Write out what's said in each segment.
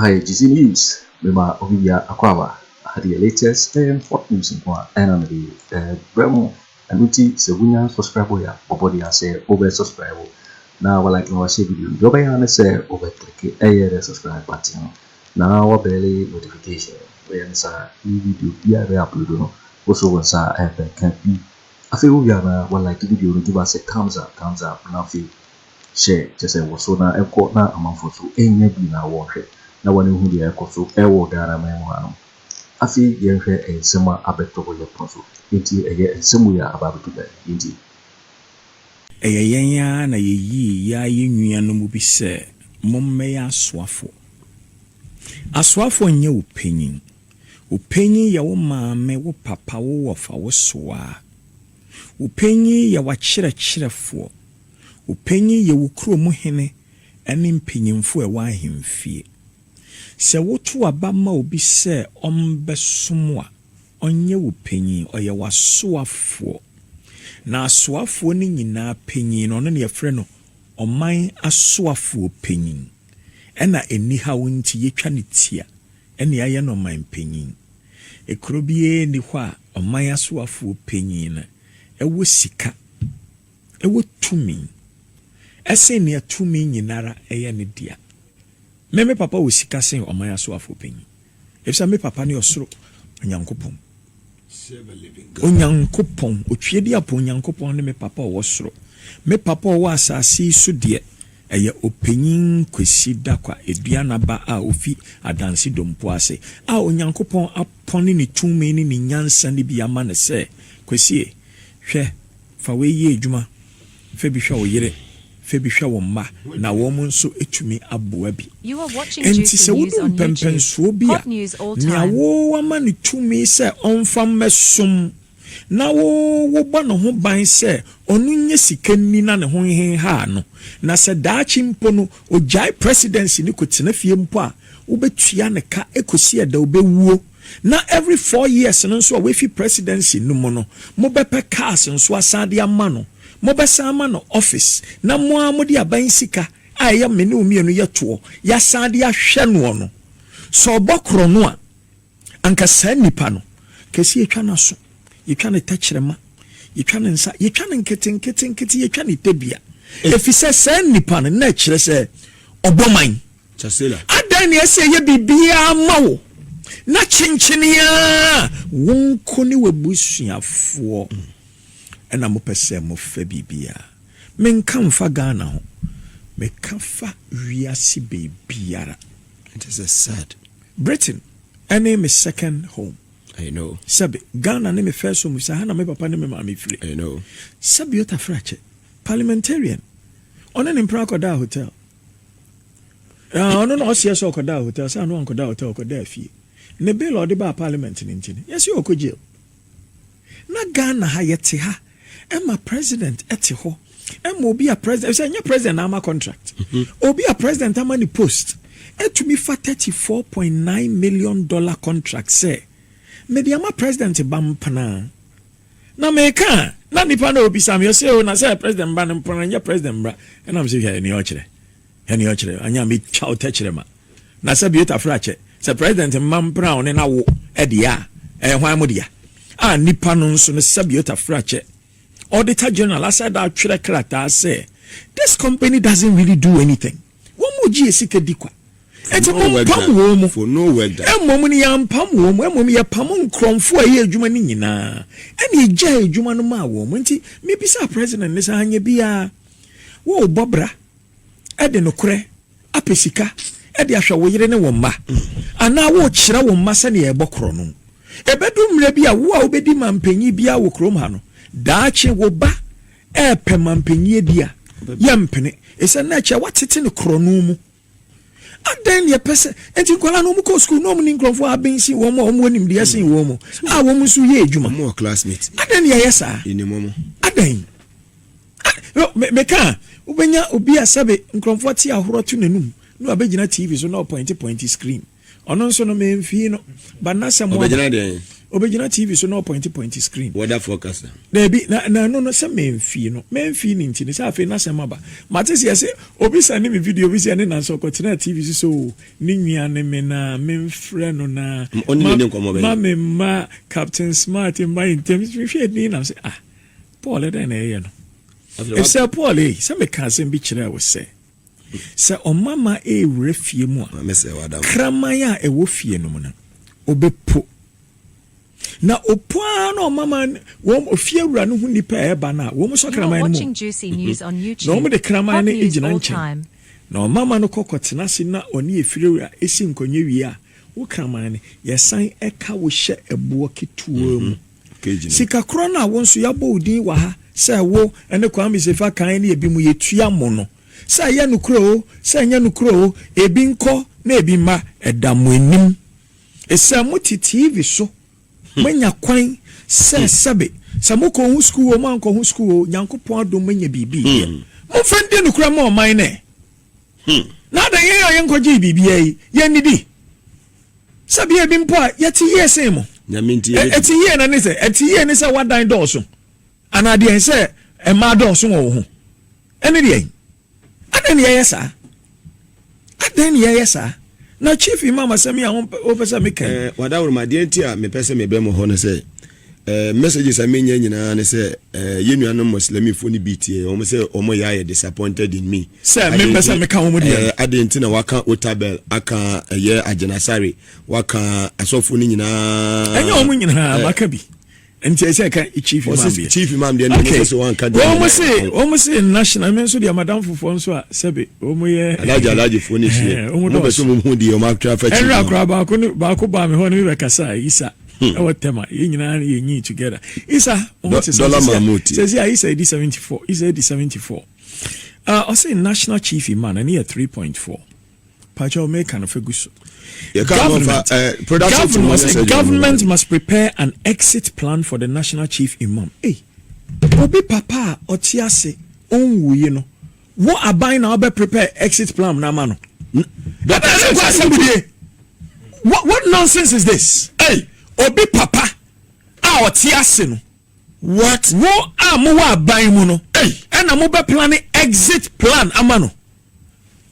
Hi, GC News. Mema Bawumia Akwawa. The latest and hot news in one and the Bremo and Uti Sebunya subscribe ya body and say over subscribe. Now like no share video. Go say over click the subscribe button. Now barely notification. When sa video ya upload no. Also when sa can be. I feel we are like the video give us a thumbs up now feel share just say was so na e na amount for so enye bi na wo hwe na woni hu de e so e wo gara man ho ano afi ye hwe ensema abeto bo ye poso enti eye ensemu ya ababeto ba enti eye ya na ye yi ya ye nwua no mu bi se momme ya aswafo nye upenyin ya wo maame wo papa wo wofa wo soa upenyin ya wa kyerɛkyerɛfo upenyin ye wukuro mu hene ene mpenyimfo e wa ahemfie se woto aba ma obi se ombesomwa onye upenyin oye wasoafo na asoafo ni nyina penyin no ne yefre no oman asoafo penyin ena eni ha wonti yetwa ne tia ene aye no man penyin ekrobie ni hwa oman asoafo penyin na ewo sika ewo tumi ese ne atumi nyinara eye ne dia me papa wo sika sen o man so afopin efisa me papa ne osoro onyankopon onyankopon otwedi apo onyankopon ne me papa wo soro me papa wo asase so de eye openyin kwesi dakwa eduana ba a ofi adansi dompo ase a onyankopon apone ne tumi ne nyansa ne bia ma ne se kwesi hwe fa we ye adwuma fe bi hwe wo yere febihwa womma na wom nso etumi aboa bi enti se wodu pempenso bi a nya wo ama ne tumi se onfa mesom na wo ba no ho ban se onu nye sikani na ne ho hen ha no na se daachi mpo no ojai presidency ni kotena fie mpo a wo betua ne ka ekosi eda wo bewuo na every 4 years no nso a we fi presidency no mo no mo bepe cars nso asade ama no mobesama no office na moamodi aban sika aya mene omienu yeto ya sade ahwe no no so obokro no a anka sa nipa no kesi yetwa na so yetwa ne tachirema yetwa ne nsa yetwa ne nkete yetwa ne tebia efise sa nipa no na kire se oboman chasela adan ne ese ye bibia mawo na chinchinia wonko ne webusuafo ena mo pese mo fa bibia menka mfa Ghana ho meka fa wiase bebiara. It is a sad Britain ene me second home. I know sabe Ghana ne me first home sa na me papa ne me mama free. I know sabe yota frache parliamentarian ona ne mpra koda hotel ono no osia so koda hotel sa no koda hotel koda fie ne bill odi ba parliament ni ntini yes you okoje na Ghana ha yete ha Emma president etiho Emma obi a president say nya president na ama contract obi a president ama ni post etumi fa $34.9 million contract say me di ama president bampana na meka na nipa na obi sam you say o na say president ban mpana nya president bra and am say he ni ochire anya me chao techirema na say biota frache say president mampana on na wo e dia hwan modia a nipa no nso ne say biota frache Auditor General, I said that character say this company doesn't really do anything. One more GSK dikwa. It's a pam for no work that. Mommy yam pam wom, mommy a pamon crom for a year jumanina. Any jay jumanuma woman, maybe sa president is a hanya bia. Wo Bobra Edenokre Apesika Ediasha Wayne Womba. And now watch Ra Womasani a bokrono. A bedroom rebia wo obedi man penny bia wo kromhano. Dache wo ba pemampenye dia yampene ese na che watete ne krono mu adan ye pese enti kwala no mu ko school no mu ni nkrofo abensi wo mo onim dia sen wo mo a wo mu so ye adwuma mo classmate adan ye yesa ini mo adan meka ubenya obi asabe nkrofo ti ahoro to nanum no abegina TV so no point screen ono nso no memfi no banasa mo obegina de obejina TV so no point screen weather forecast there be no say memfi ni ntini say afi na sema ba mate say obi send me video obi say na so kotina TV so ni nwia ne me na memfrɛ no na ma Captain Smart in my terms we fear ni na say Paul eden na ye no if say Paul say me can say bi kire we say o mama refie mu a me say wadam kramaya wo fie no mu na obepo na opoa no mama wo ofie wura no hu nipa eba na wo mo so kraman no watching juicy news on YouTube no mo de kraman no ejina nchen na mama no kokotena si na oni efire wura esi nkonye wi a wo kraman ne yesan eka wo hye ebuo ketuo mu sika kro na wo nso yabo odin wa ha se wo ene kwam sefa kan ne ebi mu yetua mo no se ya nukro se nya nukro ebi nko na ebi ma edamo anim esa mo TV so manya kwan se sebe samoko hu school o man ko hu school Nyankopon Addo manya bibi mo fende nukra ma o man ne na da yen nkoji bibi yi yen nidi sabi ebi mpo a yeti yese mo eti ye na ne se eti ye ne se wadan dɔɔso anade en se e ma dɔɔso wo ho ene de adan ye yesa na chief imam Sammy o pesa me kan wada wor ma de ntia me pesa me be mo ho no se messages amenya nyina ne se yenuanom muslimi fo ni bitie o mo se o mo ya disappointed in me se me pesa me kan o mo de adentina waka otabel aka ye agenasare waka asofo ni nyina enye o mo nyina maka bi enti se kan chief imam de no se wan ka de o mo se national men so de madam fofo nso a sebe o mo ye alaji fo ni hie mo be so mo hu di o ma tra fa chi enra kra ba ko ba me ho no be kasa isa our tema you together isa dollar mamuti says yeah isa 74 isa 74 also national chief imam and here 3.4 pacho make kind of guso government must prepare an exit plan for the national chief imam obi papa otiase onwuye no wo aban na obe prepare exit plan na ma no that what nonsense is this obi papa a otiase no what wo amu wa aban mu no na mo be plan exit plan amano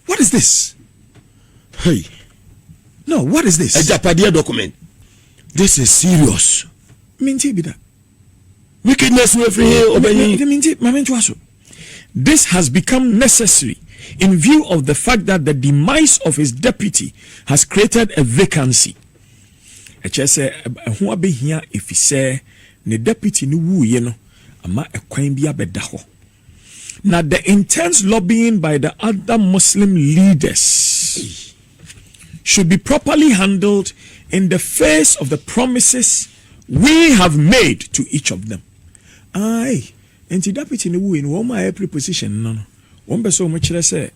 what is this no what is this Agyapadie document this is serious minti bi da wickedness we free obey minti mamento aso this has become necessary in view of the fact that the demise of his deputy has created a vacancy echese ho abehia efise ne deputy ni wuye no ama ekwan bi abeda ho na the intense lobbying by the other Muslim leaders should be properly handled in the face of the promises we have made to each of them enti deputy ni wuye no ma every position no won be so mo kire se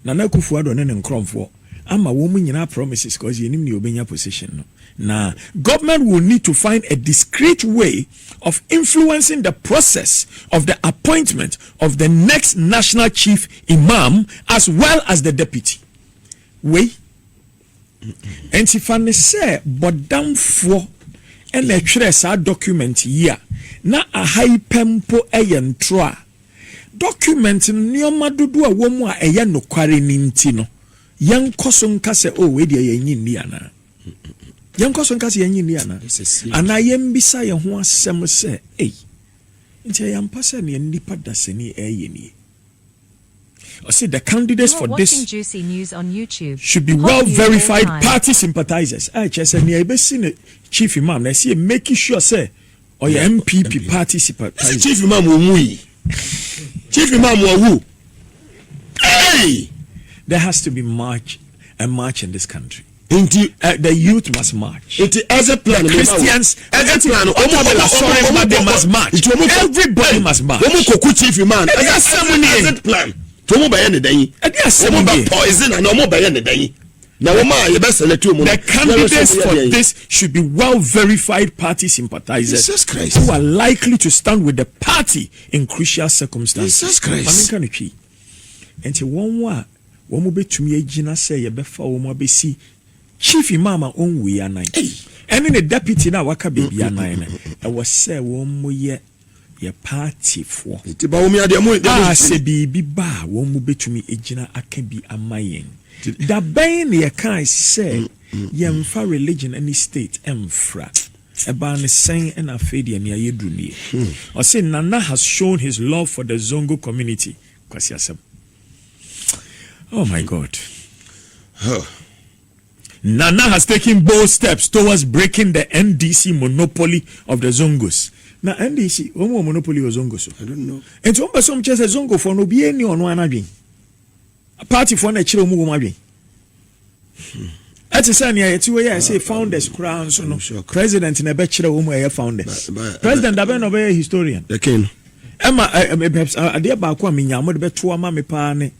na Akufo Addo ne nkromfo ama wo mu nyina promises cause yenim ni obenya position no na government will need to find a discreet way of influencing the process of the appointment of the next national chief imam as well as the deputy enti say bodamfo ene twere sa document yi na a high pempo eyentro a document nioma dodo a wo mu a eye nokware ni nti no yankoso nka se we de yenyi ni ana yankoso nka se yenyi ni ana ana yembisa ye ho asem se nti yampa se ne nipa daseni ni I say the candidates for this juicy news on YouTube should be well verified party sympathizers. I just said near the chief imam. I see making sure say or your MPP party sympathizers. Chief imam wui. Chief imam who? Hey, there has to be a march in this country. The youth must march. As a plan, Christians, they must march. Everybody must march. Chief imam. As a plan. The candidates for this should be well verified party sympathizers who are likely to stand with the party in crucial circumstances. Jesus Christ. And one betumi agina say ye befa wo mo besi chief imam on we anan Any the deputy na waka baby anan e was say won mo ye party for. Ti Bawumia de mo se bibi ba won mo betumi egina aka bi amayen. Da ben ye kan say yemfa religion any state emfra. Eba ne sen and afedi and yedrunie. Or say Nana has shown his love for the Zongo community. Kwesi asem. Oh my God. Nana has taken bold steps towards breaking the NDC monopoly of the Zongos. Now NDC, what monopoly of Zongos? I don't know. And some person just a Zongo for no be any on one again. A party for a chilo move again. At a sign here, it's where I say founders crown, so no president in a bachelor woman founders. President Daben of a historian. The king. Emma, perhaps a dear Bakwaminya, would be two mammy pane.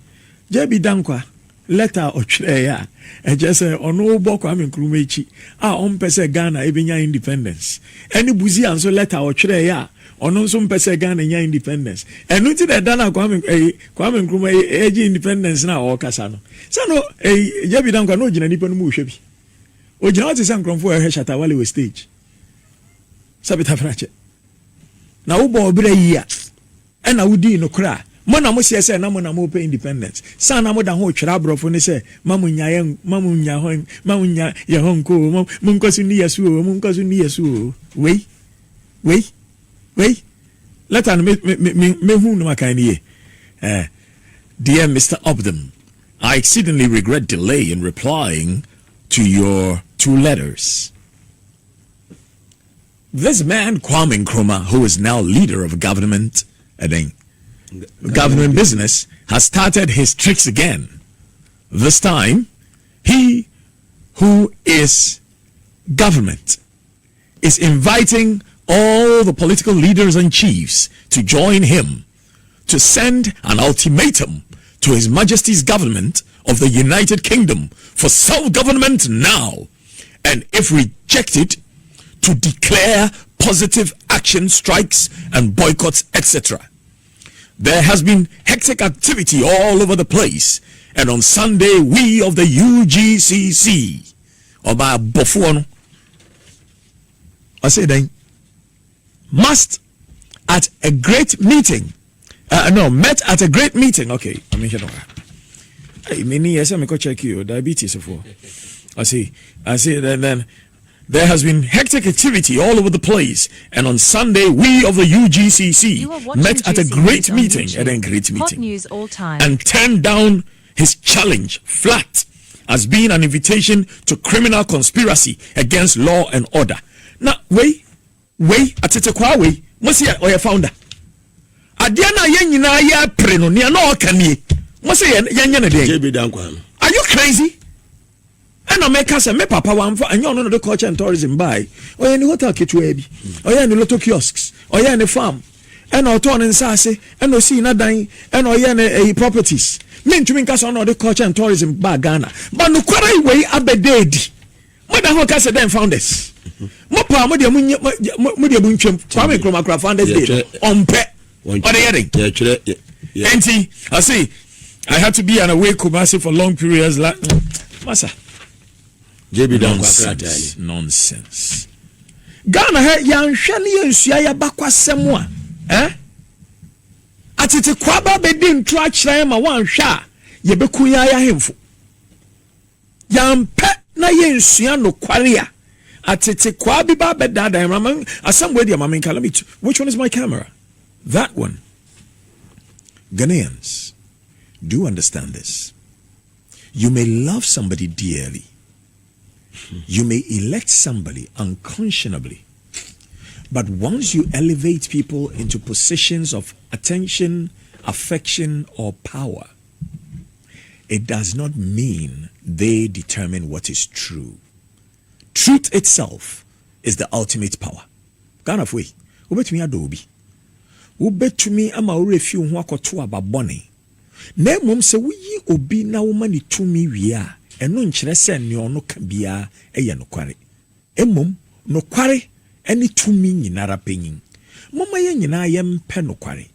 Jebi Dankwa. Letter or ya and just on no book I'm in Krumechi. On Pesa Ghana, even independence. Any buzi and so letter or ya on no some Pesa Ghana and independence. And not that Dana Kwame Krume age independence now or Casano. So no a Jabi Danka no Janipan Mushabi. O Janati San Cromfo Heshata while we stage. Sabita Frache. Now Bo Brea and I would do no cry. Mona mo say na mo na mo pay independence sana mo da ho twera brofo ne say mamunya ye honko munkosu ni yesu wait let an me hu no makan ye dear Mr. Obdam, I exceedingly regret delay in replying to your 2 letters. This man Kwame Nkrumah, who is now leader of government government business, has started his tricks again. This time, he who is government is inviting all the political leaders and chiefs to join him to send an ultimatum to His Majesty's government of the United Kingdom for self-government now, and if rejected, to declare positive action strikes and boycotts, etc. There has been hectic activity all over the place, and on Sunday, we of the UGCC, or by Bofuano, I say then, met at a great meeting. Okay, I mean, hey, many years I check you diabetes for. I see. Then there has been hectic activity all over the place, and on Sunday, we of the UGCC met at a great meeting, Hot news all time. and turned down his challenge flat as being an invitation to criminal conspiracy against law and order. Now, wait, atetekwa wait, must or your founder. Adiana yenina ya preno ni no kanie. Must say are you crazy? And I make us a me papa one for and you know the culture and tourism by or any hotel kitwebi or any little kiosks or any farm and our turn and sassy and no see not dying and or any properties. Mean to me cast on the culture and tourism by Ghana. But no quarry way abeded. What the hell can say them founders? Mopa Mudia Bunchum, Kwame Nkrumah founders did on pet or the heading. And I say I had to be on a way Kumasi for long periods like Massa. Nonsense. Ghana ha yan hwani ensua ya bakwa semwa. Atete kwaba bedi ntu a kire ma wan hwa ye beku ya hemfo. Yan pe na ye ensua no kware a atete kwabi ba bedada mama asambwe dia mama nkala me. Which one is my camera? That one. Ghanaians, do understand this. You may love somebody dearly. You may elect somebody unconscionably, but once you elevate people into positions of attention, affection, or power, it does not mean they determine what is true. Truth itself is the ultimate power. Kind of way. Ubetumi adobi. Ubetumi ama urefi unwa kotua babone. Ne mum se wuyi obi na umani tumi wia. Eno nkyerɛ sɛ ne ɔno ka bia ɛyɛ nokware. Emom nokware ɛne tumi nyinara panyin. Mama yɛ nyinaa yɛmpɛ nokware.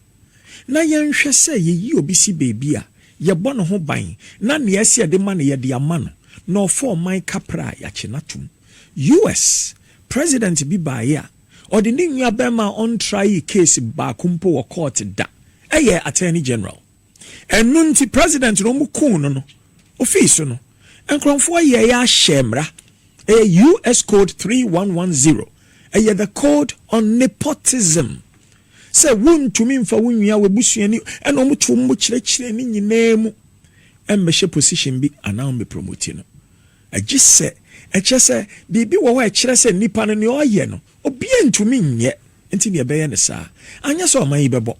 Na yɛnhwɛ sɛ yɛyi obi si beebi a yɛbɔ no ho ban na ne ɛsɛ de ma ne yɛde ama no na ɔfɔ ɔman kapra yɛakye natum. US president bi bae a ɔde ne nua bɛma on try case baako mpo wɔ court da ɛyɛ attorney general ɛno nti president no mu kun no office no nkrɔmfoɔ yɛ ahyɛ mmara US code 3110 ɛyɛ the code on nepotism sɛ wontumi mfa wo nua wabusuani ɛna ɔmo to mo kyerɛkyerɛ ne nyinaa mu ɛmmɛhyɛ position bi anaa ɔmo promote no agye sɛ ɛkyɛ sɛ biribi wɔ hɔ ɛkyerɛ sɛ nipa no ne ɔyɛ no obia ntumi nyɛ nti ne ɛbɛyɛ ne saa anyɛ sɛ ɔman yi bɛbɔ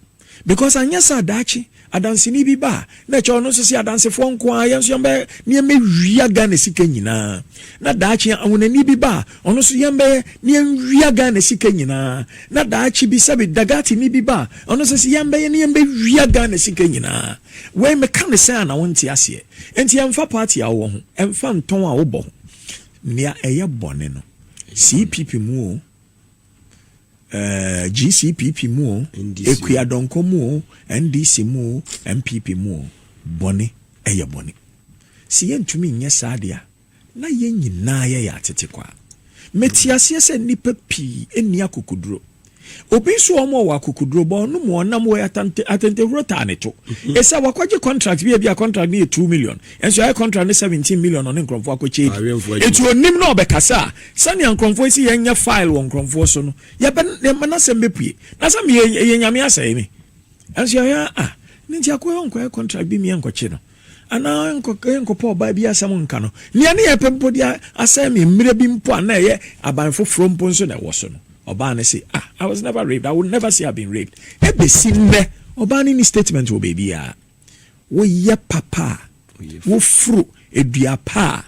because anyɛ sɛ adakye adanseni bi ba na ɛkyɛ ɔno nso sɛ adansefoɔ nko a yɛn nso yɛmbɛyɛ nneɛma wia Ghana sika nyinaa na daakye ahonani bi ba ɔno nso yɛmbɛyɛ nneɛma Ghana sika nyinaa na daakye bi sɛbi dagati ni bi ba ɔno nso sɛ yɛmbɛyɛ nneɛma wia Ghana sika nyinaa wei meka ne sɛ ana wonte aseɛ enti yɛmfa party a wɔ ho ɛmfa ntɔn a wobɔ ho nea ɛyɛ bɔne no CPP mu o GCPP mu o Ekuadonko mu o NDC mu o MPP mu o bɔne ɛyɛ bɔne si yɛntumi nyɛ saa deɛ na yɛn nyinaa yɛ atete kwa metiaseɛ sɛ nipa pii ɛni akokuduro obi so ɔmo wɔ akokuduro bɔ no mo nam wɔ atente rota ne to esa wakwaje contract bi a contract ne 2 million enso ay contract ne 17 million on nkromfo akɔkye etu onim na obekasa sani nkromfo si yenya file wɔ nkromfo so no ye na sɛ mbepue na sɛ ye nyame asɛe me enso ya ne ntia kɔ contract bi mi ankɔkye no ana nkɔpɔ ba bi asɛm nka no ne ne ye pempo dia asɛe me mmire bi mpo ana ye abanfo from pon so na wɔ so no Obani say, I was never raped. I would never say I've been raped. Ebe simbe. Obani ni statement wo baby ya. Wo ye papa. Wo fru edua pa.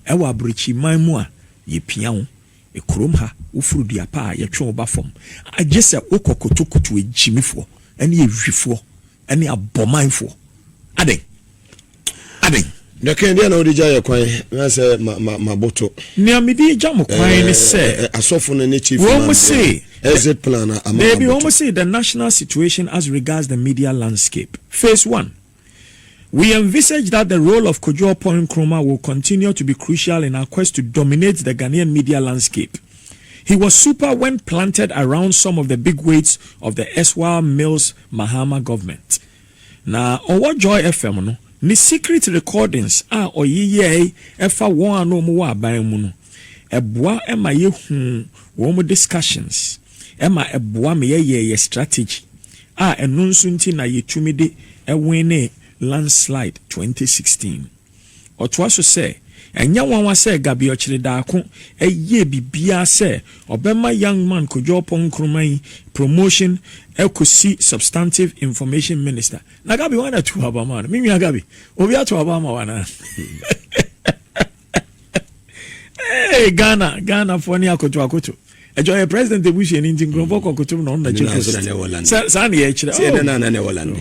Ewa abrichi maimua ye pian. E krom ha wo fru dua pa ye twe oba fom. Agye se wo kokotokoto e jimifo. Ene ye hwifo. Ene abomanfo. Aden. The Kennedy na odi jaye kwan na say maboto ni amidi jam kwan ni say asofo na chief exit plan maybe almost say the national situation as regards the media landscape. Phase 1, we envisage that the role of Kojo Kyeremanteng will continue to be crucial in our quest to dominate the Ghanaian media landscape. He was super when planted around some of the bigwigs of the Eswa Mills Mahama government. Na owo Joy FM no ni secret recordings oyiye efa won ano mo wa aban mu no eboa ema ye hu wo discussions ema eboa me ye strategy eno nso nti na yetumi de ewin landslide 2016 otoa so se enya wanwa se gabi ochire daako eye bibia se obema young man Kojo Kyeremanteng promotion ekosi substantive information minister na gabi wana tu abama mi gabi obi atu abama wana hey Ghana for ni akoto ejo president ebushi ni ngromfo kokoto no na cheke sa na ye chire se na na Holland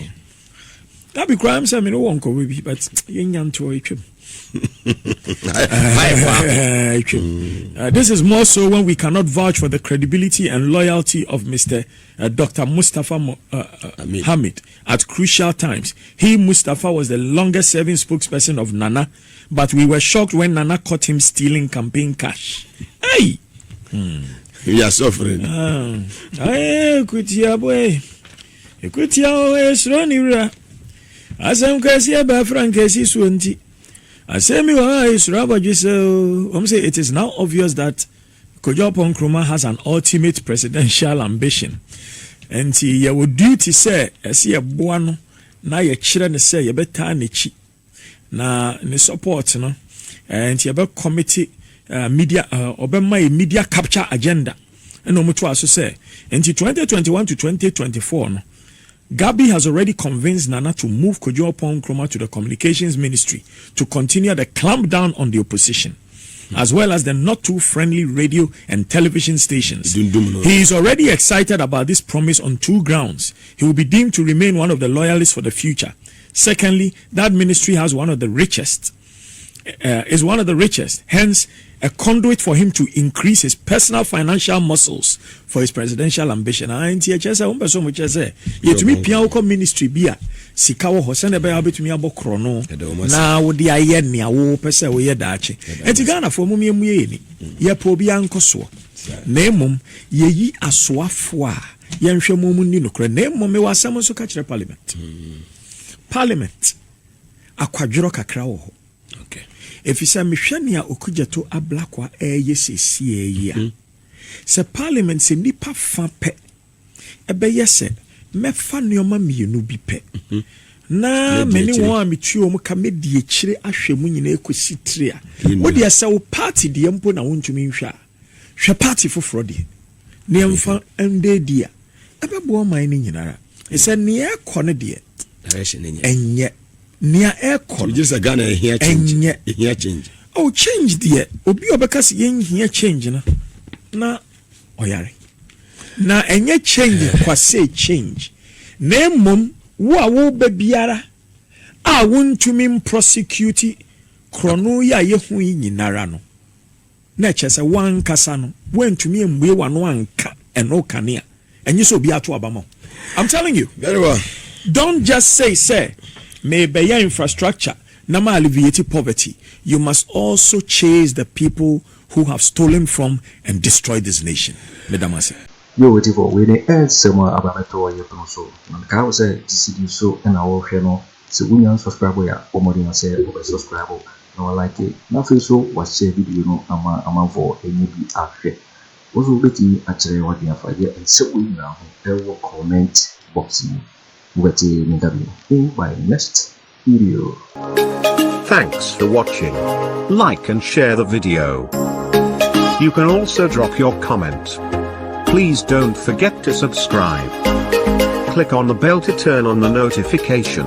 gabi crime say me no won ko bi but yenya nto etwem. This is more so when we cannot vouch for the credibility and loyalty of Mr. Dr. Mustafa Hamid at crucial times. Mustafa was the longest serving spokesperson of Nana, but we were shocked when Nana caught him stealing campaign cash. Hey! We are suffering. Kutia boy. Kutia Esronira. Asem kwesi eba frankesi suonti. Asemi wa Israba jise say it is now obvious that Kojo Kyeremanteng has an ultimate presidential ambition. And he would duty say esi eboa no na ye kire ne say ye beta ne chi na ne support no and ye be committee media obema media capture agenda. And omuto aso say in 2021 to 2024 no Gabi has already convinced Nana to move Kojo Kyeremanteng to the communications ministry to continue the clampdown on the opposition, as well as the not too friendly radio and television stations. He is already excited about this promise on 2 grounds. He will be deemed to remain one of the loyalists for the future. Secondly, that ministry has one of the richest, hence a conduit for him to increase his personal financial muscles for his presidential ambition. To me, piano ministry bia sika wo ho sene be ya betumi abokro no na wo de aye nea wo pese wo ye daache enti Ghana fo mu miemu ye ni ye po bia nkoso na emom ye yi asoafo a ye nhwe mu ni nokra na emom me wasam so ka kire parliament akwadworo kakra wo ho okay efisa mehwe nea okugyato ablakwa eye sesi eye se parliament se nipa fa pe ebe yese mefa nneoma mienu bi pe na meni won ametuo mu ka medie kire ahwemu nyina ekosi tire a wodi asa wo party de mpo na wontumi nhwa hwe party foforo de ne mfa ende dia ebe bo man ni nyinara ese ne ekọ de enye ne ekọ just a Ghana here change here change oh change de obi obekase yen here change na oyare na enye change kwase change na mom wo a wo ba biara a wontumi prosecute krono ya yehu nyinara no na chese wan kasa no wontumi embue wano anka eno kanea enye so bi ato abama. I'm telling you very well, don't just say may be your infrastructure na ma alleviate poverty. You must also chase the people who have stolen from and destroyed this nation. Medamase yo waiting for we the sema abameto ye so na ka wo say GCD so na wo hwe no se wunya subscribe ya omori na say o subscribe no like it na fe so wa share video no ama for any bi ahwe ozo beti a kire wa dia fa ye se wunya ho e wo comment box ni wati ni gabi in my next video. Thanks for watching. Like and share the video. You can also drop your comment. Please don't forget to subscribe. Click on the bell to turn on the notification.